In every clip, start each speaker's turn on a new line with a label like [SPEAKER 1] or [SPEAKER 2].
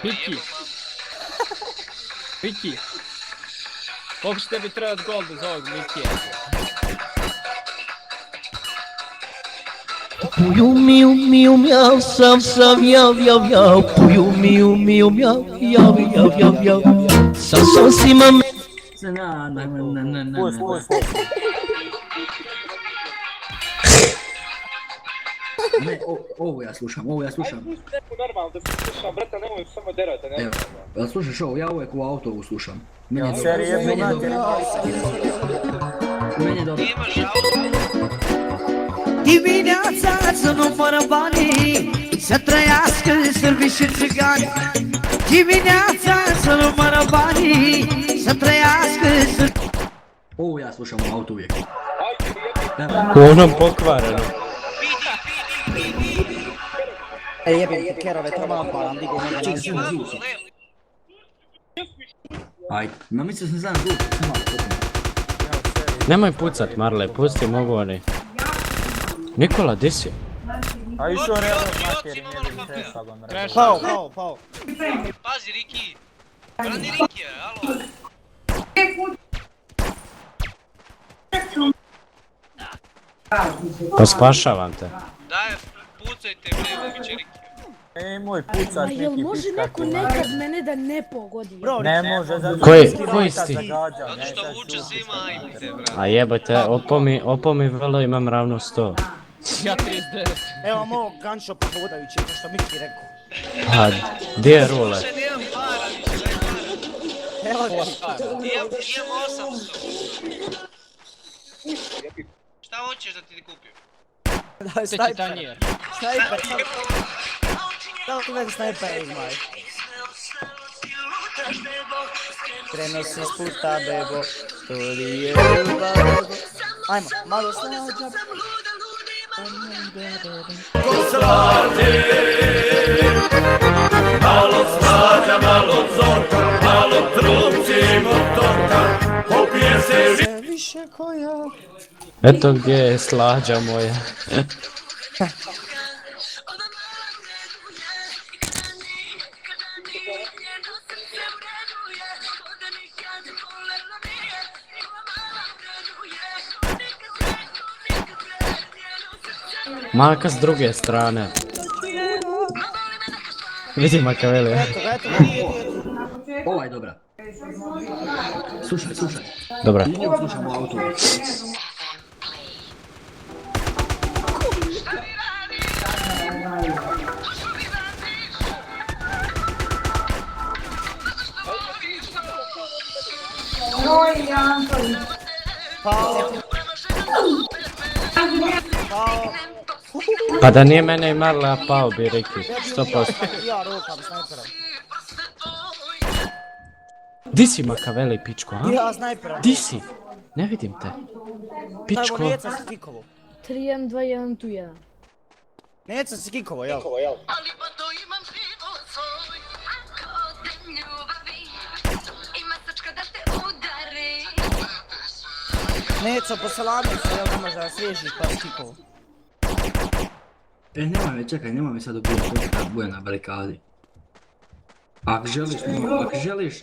[SPEAKER 1] Miki. Miki. Koliko će tebi trebati gol bez ovog Mikija?
[SPEAKER 2] Puju miu miu miau, sav sav jav jav jav. Puju miu miu miau, jav jav jav jav. Sav sima me.
[SPEAKER 3] Ne, ovo ja slušam.
[SPEAKER 4] Ajde, neku normalno da se slušam, brate, nemoj samo derati, ne?
[SPEAKER 3] Evo, slušaš ovo, ja uvijek u autovu slušam. Meni je dobro.
[SPEAKER 2] Dimineața nu fără banii să trăiască sârbii și țigani. Dimineața să nu fără banii să trăiască sârbii.
[SPEAKER 3] Ovo ja slušam u autu uvijek.
[SPEAKER 1] U onom pokvarenom.
[SPEAKER 5] Ej, jebim ti kerove, trebam param, digu mene na zivu.
[SPEAKER 3] Ajde, ma mislio sam znam zvuk, sam malo potpuno.
[SPEAKER 1] Nemoj pucat, Marle, pusti, mogu oni. Nikola, di si?
[SPEAKER 6] A išao revo materi, ne bi se sabom revo.
[SPEAKER 5] Pao.
[SPEAKER 7] Pazi, Riki! Brani Rikija, alo!
[SPEAKER 1] Pa spašavam te.
[SPEAKER 7] Daj, pucajte me, bit će Rikija.
[SPEAKER 6] Ej, moj pucač neki
[SPEAKER 8] Jel može
[SPEAKER 6] pička
[SPEAKER 8] neko
[SPEAKER 6] tu.
[SPEAKER 8] nekad mene da ne pogodi?
[SPEAKER 6] Ne može, zato
[SPEAKER 1] Koji si ti?
[SPEAKER 7] Zato što vuče svima ajmite, brate.
[SPEAKER 1] A jebate, opo mi velo imam ravno 100.
[SPEAKER 5] Ja 39. Evo mog gančo pohodajući, to što Miki rekao.
[SPEAKER 1] Pa, gdje je rule?
[SPEAKER 7] Više nemam para, više nemam para.
[SPEAKER 5] Evo ti.
[SPEAKER 7] Imam 800. Šta hoćeš da ti kupim?
[SPEAKER 5] Daj snajper. Snajper. Samo ti meni snajper uzmaj. Krenuo se sputa, bebo. To li je ljubav. Ajmo, malo slađa.
[SPEAKER 2] Malo slađa, malo zorka, malo trupci motorka. Popije se
[SPEAKER 5] Više koja.
[SPEAKER 1] Eto gdje je slađa moja. Maka s druge strane. Vidi Makavelija.
[SPEAKER 3] Ova je dobra. Slušaj.
[SPEAKER 1] Dobra.
[SPEAKER 3] I nju slušam u autu uvijek.
[SPEAKER 1] Pa da nije mene i Marla, pao bi Riki. 100%.
[SPEAKER 5] Ja rukam snajperom.
[SPEAKER 1] Di si Makaveli, pičko, a?
[SPEAKER 5] Ja snajperom.
[SPEAKER 1] Di si? Ne vidim te. Pičko.
[SPEAKER 5] Evo Neca si kikovo.
[SPEAKER 8] 3, 1, 2, 1, tu 1.
[SPEAKER 5] Neca si kikovo, jel? Neco, posalami se, jel nemaš da sviježiš pa si kikovo.
[SPEAKER 3] Nemoj me sad ubijati, da bude na barikadi. Ako želiš,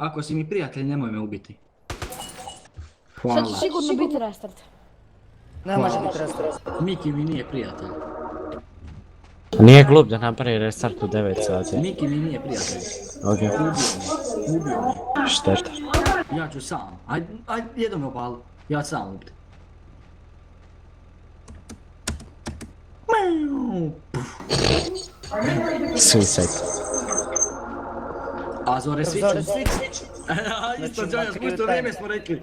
[SPEAKER 3] ako si mi prijatelj, nemoj me ubiti. Hvala.
[SPEAKER 8] Sad će sigurno biti restart.
[SPEAKER 5] Ne može biti restart.
[SPEAKER 3] Miki mi nije prijatelj.
[SPEAKER 1] Nije glup da napravi restart u 9 sati.
[SPEAKER 3] Miki mi nije prijatelj.
[SPEAKER 1] Okej.
[SPEAKER 3] Ubio me.
[SPEAKER 1] Šteta.
[SPEAKER 3] Ja ću sam. Ajde, jedno me opali. Ja ću sam ubiti.
[SPEAKER 1] Suicide.
[SPEAKER 3] A zore sviće?
[SPEAKER 5] Zore sviće.
[SPEAKER 3] Isto Jojo, pusto vrijeme smo rekli.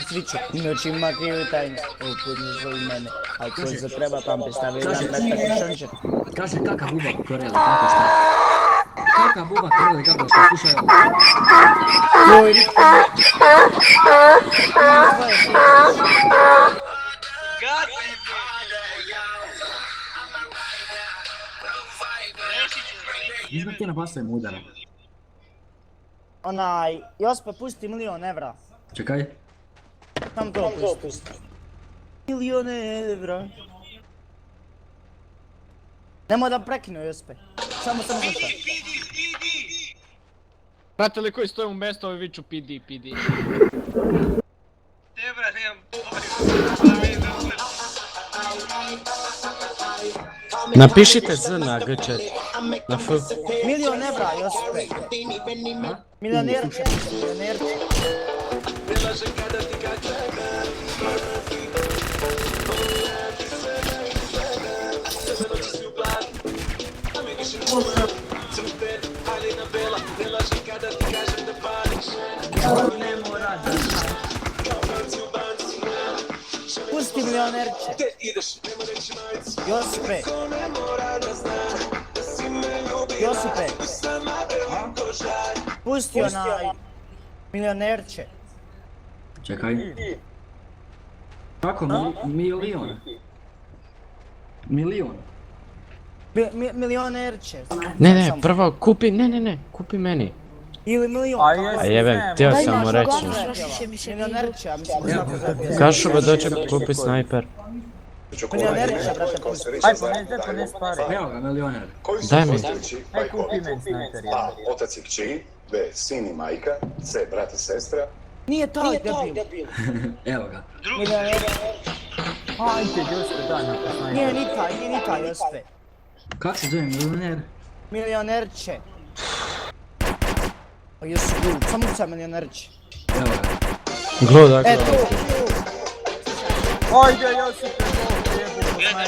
[SPEAKER 5] Sviću, noći ima krivu tajnu. Upudno zove mene. Ako se treba pampe stavi jedan metak šančer.
[SPEAKER 3] Kaže kakav bubak u Koreli, kako šta? Kakav bubak u Koreli, kako šta? Slušaj ovo.
[SPEAKER 5] Joj,
[SPEAKER 3] Izbog ti na basovima udara.
[SPEAKER 5] onaj, Jospe pusti €1.000.000.
[SPEAKER 3] Čekaj.
[SPEAKER 5] Sam to pusti. 1.000.000 €. Nemoj da prekinu, Jospe. Samo slušaj.
[SPEAKER 7] PD!
[SPEAKER 9] Brate li koji stoje u mjestu, ovi viču PD.
[SPEAKER 7] Te bra, nemam pojma.
[SPEAKER 1] Napišite Z na G4. Na F.
[SPEAKER 5] Milion evra, Jospe. Milionerče, milionerče. Pusti milionerče. Josipe. Josipe. Pusti onaj milionerče.
[SPEAKER 3] Čekaj. Kako? Milion? Milion?
[SPEAKER 5] Milionerče.
[SPEAKER 1] Ne, prvo kupi, ne, kupi meni.
[SPEAKER 5] Ili milion.
[SPEAKER 1] A jebem, htio sam mu reći.
[SPEAKER 5] Milionerče, ja mislim da tako zove.
[SPEAKER 1] Kašuba dođe kupi snajper.
[SPEAKER 5] Milionerče, brate, pusti.
[SPEAKER 6] Aj, pones pare.
[SPEAKER 3] Evo ga, milioner.
[SPEAKER 1] Daj mi.
[SPEAKER 6] Aj, kupi meni snajper,
[SPEAKER 10] A.
[SPEAKER 6] ja.
[SPEAKER 10] Otac i kći, B. Sin i majka, C. Brat i sestra.
[SPEAKER 5] Nije taj debil.
[SPEAKER 3] Evo ga.
[SPEAKER 5] Milionerče.
[SPEAKER 6] Ajde, Jospe, daj mi snajper.
[SPEAKER 5] Nije ni taj, Jospe.
[SPEAKER 3] Kako se zove milioner?
[SPEAKER 5] Milionerče. O jesu glup, samo sam milionerče.
[SPEAKER 3] Evo ga.
[SPEAKER 1] Gluda,
[SPEAKER 5] Eto,
[SPEAKER 6] Ajde, Josipe,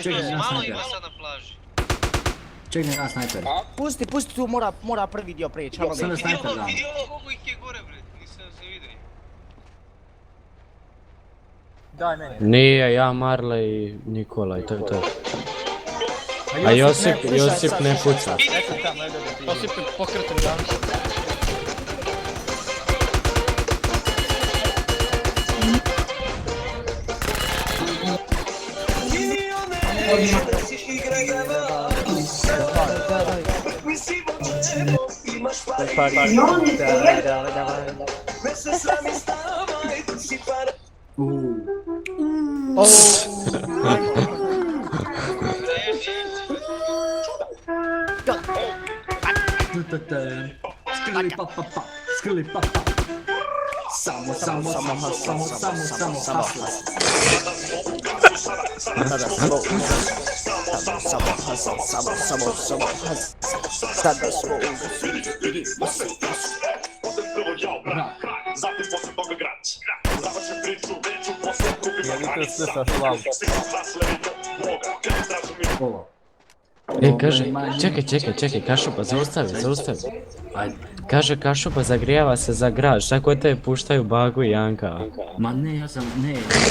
[SPEAKER 3] Čekaj, ja
[SPEAKER 7] Malo
[SPEAKER 3] snajper.
[SPEAKER 7] ima sad na plaži.
[SPEAKER 3] Čekaj, ja snajper.
[SPEAKER 5] pusti tu, mora prvi dio prijeći.
[SPEAKER 3] Sada
[SPEAKER 7] Vidi
[SPEAKER 3] snajper
[SPEAKER 7] ovo,
[SPEAKER 3] dam.
[SPEAKER 7] vidi ovo, koliko ih je gore, bre. Nisam se vidio.
[SPEAKER 6] Daj meni.
[SPEAKER 1] Nije, ja, Marle i Nikola i to je to. A Josip ne puca.
[SPEAKER 6] Eto tamo, ajde da ti.
[SPEAKER 9] Josip pokretem danče.
[SPEAKER 3] Skrili pa pa pa, skrili pa pa. Samo hasla. Ovo.
[SPEAKER 1] Kaže, čekaj, Kašuba, zaustavi.
[SPEAKER 3] Ajde.
[SPEAKER 1] Kaže Kašuba, zagrijava se za graž, tako te puštaju Bagu i Janka.
[SPEAKER 3] Ma ne,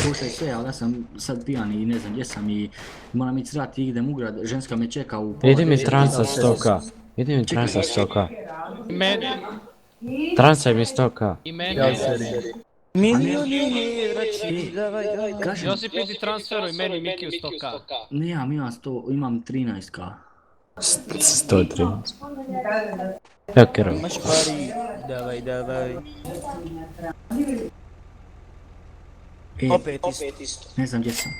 [SPEAKER 3] slušaj sve, ali ja sam sad pijan i ne znam gdje sam i moram ići srati i idem u grad, ženska me čeka u pola.
[SPEAKER 1] Idi mi transa stoka.
[SPEAKER 9] Meni.
[SPEAKER 1] Transa mi stoka.
[SPEAKER 9] I meni.
[SPEAKER 5] Milionerče, davaj.
[SPEAKER 3] Kažem,
[SPEAKER 9] Josip idi transferuj meni Mikiju 100k.
[SPEAKER 3] nemam, imam 13k.
[SPEAKER 1] 103. Evo Kero.
[SPEAKER 5] Imaš pari, davaj. Opet isto.
[SPEAKER 3] Ne znam gdje sam.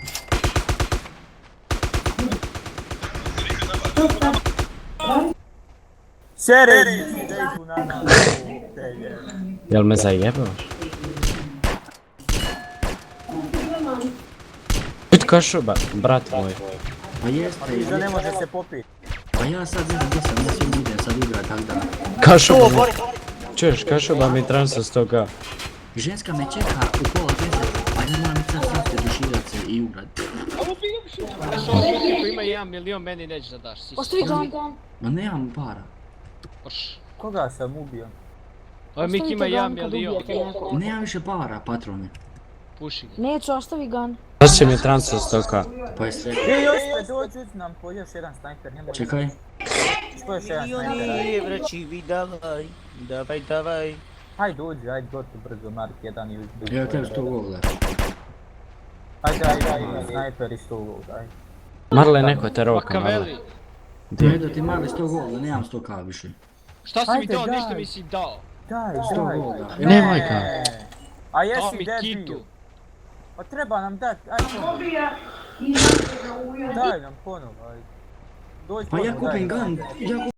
[SPEAKER 6] Sere, dej tu na nas.
[SPEAKER 1] Jel me zajebao? Bit Kašuba, brat moj.
[SPEAKER 3] Pa jeste,
[SPEAKER 6] Da ne može se popiti.
[SPEAKER 3] pa ja sad ne znam gdje sam, ja svim idem sad u grad, tak da.
[SPEAKER 1] Kašuba mi... Čuješ, Kašuba mi transa stoka.
[SPEAKER 3] Ženska me čeka u pola 10, pa ja moram ići sad srasti duširat se i u grad.
[SPEAKER 9] Znaš, ovo Miki koji ima 1 milion, meni neće da daš.
[SPEAKER 8] Ostavi gun.
[SPEAKER 3] Ma nemam para.
[SPEAKER 6] Koga sam ubio?
[SPEAKER 9] Ovo Miki ima 1 milion.
[SPEAKER 3] Nemam više para, patrone.
[SPEAKER 9] Puši ga.
[SPEAKER 8] Neću, ostavi gun.
[SPEAKER 1] Nosi mi transa stoka.
[SPEAKER 3] Pa je sve.
[SPEAKER 6] Jospe, dođi uz nam po još jedan snajper, nemoj.
[SPEAKER 3] Čekaj.
[SPEAKER 6] Po još jedan snajper, ajde.
[SPEAKER 5] Milionerče, davaj.
[SPEAKER 6] Ajde dođi, ajde gotovo brzo, Mark 1 i uzbi.
[SPEAKER 3] Evo tebi 100 gola.
[SPEAKER 6] Ajde, snajper i 100 gold, ajde.
[SPEAKER 1] Marle, neko te roka,
[SPEAKER 9] Makaveli.
[SPEAKER 1] Marle.
[SPEAKER 3] Ne da ti mali 100 gola, nemam 100k više.
[SPEAKER 9] Šta si mi
[SPEAKER 6] Ajde,
[SPEAKER 9] dao,
[SPEAKER 6] daj.
[SPEAKER 9] ništa mi si dao.
[SPEAKER 6] Daj.
[SPEAKER 3] 100 gola.
[SPEAKER 1] Nemoj ga.
[SPEAKER 6] A
[SPEAKER 9] Dao
[SPEAKER 6] jesi
[SPEAKER 9] mi
[SPEAKER 6] debil.
[SPEAKER 9] kitu.
[SPEAKER 6] Pa treba nam dati, ajde ponovo. Daj nam ponovo, ajde. Dođi
[SPEAKER 3] Pa ja
[SPEAKER 6] pođi,
[SPEAKER 3] kupim
[SPEAKER 6] daj.
[SPEAKER 3] gun, ja